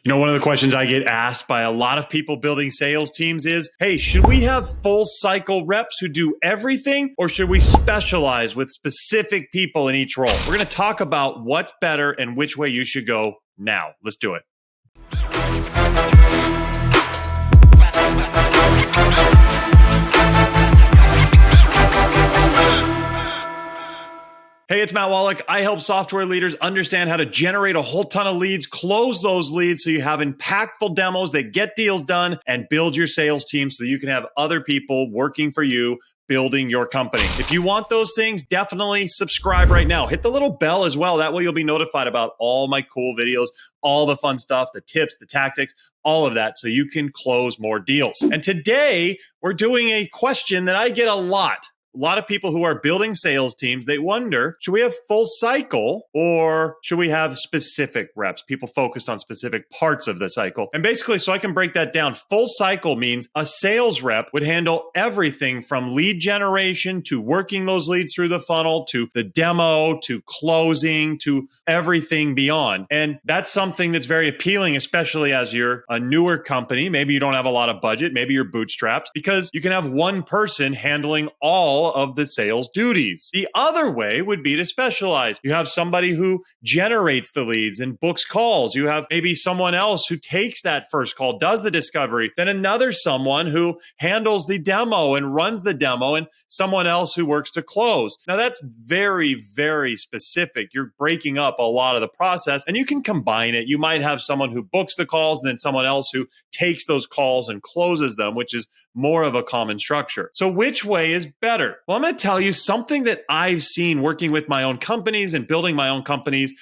One of the questions I get asked by a lot of people building sales teams is, hey, should we have full cycle reps who do everything, or should we specialize with specific people in each role? We're going to talk about what's better and which way you should go now. Let's do it. Hey, it's Matt Wolach. I help software leaders understand how to generate a whole ton of leads, close those leads so you have impactful demos that get deals done, and build your sales team so that you can have other people working for you building your company. If you want those things, definitely subscribe right now. Hit the little bell as well. That way you'll be notified about all my cool videos, all the fun stuff, the tips, the tactics, all of that, so you can close more deals. And today we're doing a question that I get a lot. A lot of people who are building sales teams, they wonder, should we have full cycle or should we have specific reps? People focused on specific parts of the cycle. And basically, so I can break that down, full cycle means a sales rep would handle everything from lead generation to working those leads through the funnel to the demo to closing to everything beyond. And that's something that's very appealing, especially as you're a newer company. Maybe you don't have a lot of budget. Maybe you're bootstrapped, because you can have one person handling all of the sales duties. The other way would be to specialize. You have somebody who generates the leads and books calls. You have maybe someone else who takes that first call, does the discovery, then another someone who handles the demo and runs the demo, and someone else who works to close. Now that's very, very specific. You're breaking up a lot of the process, and you can combine it. You might have someone who books the calls and then someone else who takes those calls and closes them, which is more of a common structure. So which way is better? Well, I'm going to tell you something that I've seen working with my own companies and building my own companies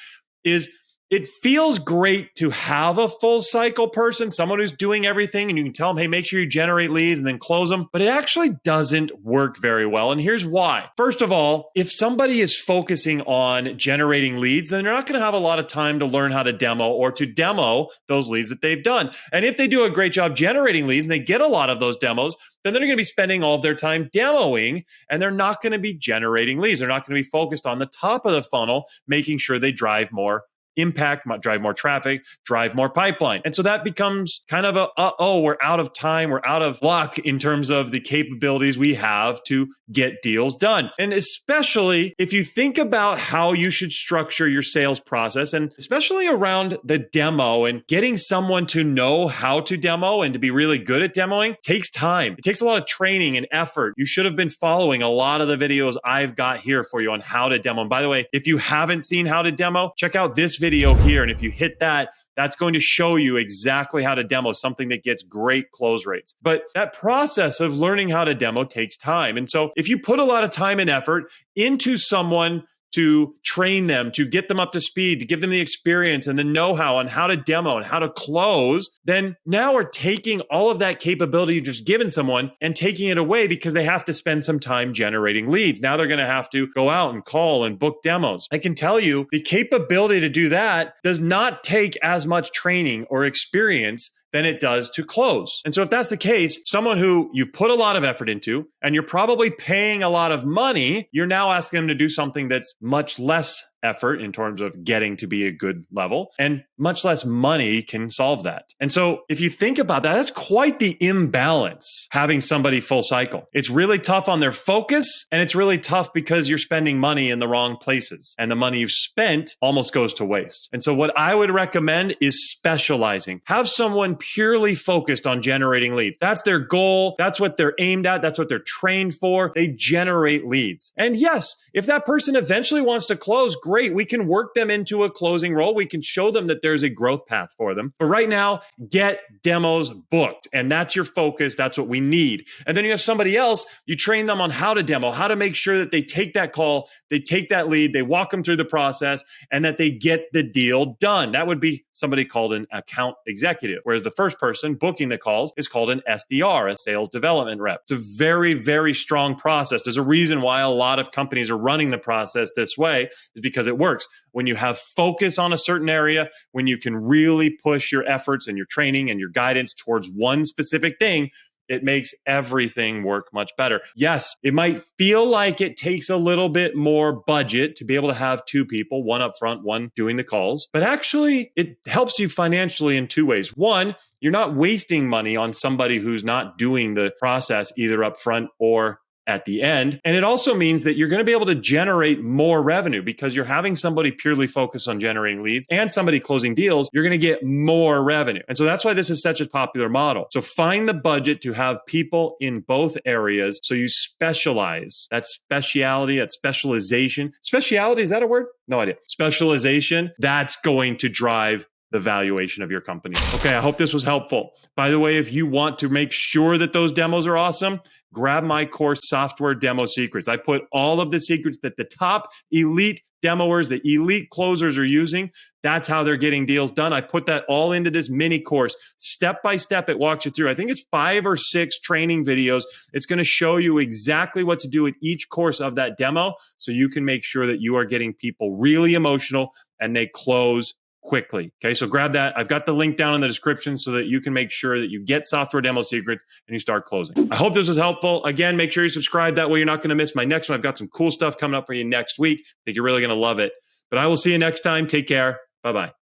is it feels great to have a full cycle person, someone who's doing everything, and you can tell them, hey, make sure you generate leads and then close them. But it actually doesn't work very well. And here's why. First of all, if somebody is focusing on generating leads, then they're not going to have a lot of time to learn how to demo or to demo those leads that they've done. And if they do a great job generating leads and they get a lot of those demos, then they're going to be spending all of their time demoing, and they're not going to be generating leads. They're not going to be focused on the top of the funnel, making sure they drive more impact, drive more traffic, drive more pipeline. And so that becomes kind of we're out of time, we're out of luck in terms of the capabilities we have to get deals done. And especially if you think about how you should structure your sales process, and especially around the demo and getting someone to know how to demo and to be really good at demoing takes time. It takes a lot of training and effort. You should have been following a lot of the videos I've got here for you on how to demo. And by the way, if you haven't seen how to demo, check out this video here. And if you hit that, that's going to show you exactly how to demo something that gets great close rates. But that process of learning how to demo takes time. And so if you put a lot of time and effort into someone to train them, to get them up to speed, to give them the experience and the know-how on how to demo and how to close, then now we're taking all of that capability you've just given someone and taking it away because they have to spend some time generating leads. Now they're going to have to go out and call and book demos. I can tell you the capability to do that does not take as much training or experience than it does to close. And so if that's the case, someone who you've put a lot of effort into and you're probably paying a lot of money, you're now asking them to do something that's much less effort in terms of getting to be a good level, and much less money can solve that. And so if you think about that, that's quite the imbalance having somebody full cycle. It's really tough on their focus, and it's really tough because you're spending money in the wrong places, and the money you've spent almost goes to waste. And so what I would recommend is specializing. Have someone purely focused on generating leads. That's their goal. That's what they're aimed at. That's what they're trained for. They generate leads. And yes, if that person eventually wants to close, great. We can work them into a closing role. We can show them that there's a growth path for them. But right now, get demos booked. And that's your focus. That's what we need. And then you have somebody else, you train them on how to demo, how to make sure that they take that call, they take that lead, they walk them through the process, and that they get the deal done. That would be somebody called an account executive. Whereas the first person booking the calls is called an SDR, a sales development rep. It's a very, very strong process. There's a reason why a lot of companies are running the process this way, is because it works. When you have focus on a certain area, when you can really push your efforts and your training and your guidance towards one specific thing, it makes everything work much better. Yes, it might feel like it takes a little bit more budget to be able to have two people, one up front, one doing the calls, but actually it helps you financially in two ways. One, you're not wasting money on somebody who's not doing the process either up front or at the end. And it also means that you're going to be able to generate more revenue because you're having somebody purely focus on generating leads and somebody closing deals. You're going to get more revenue. And so that's why this is such a popular model. So find the budget to have people in both areas. So you specialize. That's speciality, that's specialization. Speciality, is that a word? No idea. Specialization, that's going to drive the valuation of your company. Okay, I hope this was helpful. By the way, if you want to make sure that those demos are awesome, grab my course, Software Demo Secrets. I put all of the secrets that the top elite demoers, the elite closers are using. That's how they're getting deals done. I put that all into this mini course. Step by step, it walks you through. I think it's 5 or 6 training videos. It's going to show you exactly what to do at each course of that demo so you can make sure that you are getting people really emotional and they close quickly. Okay, so grab that. I've got the link down in the description so that you can make sure that you get Software Demo Secrets and you start closing. I hope this was helpful. Again, make sure you subscribe. That way you're not going to miss my next one. I've got some cool stuff coming up for you next week. I think you're really going to love it. But I will see you next time. Take care. Bye-bye.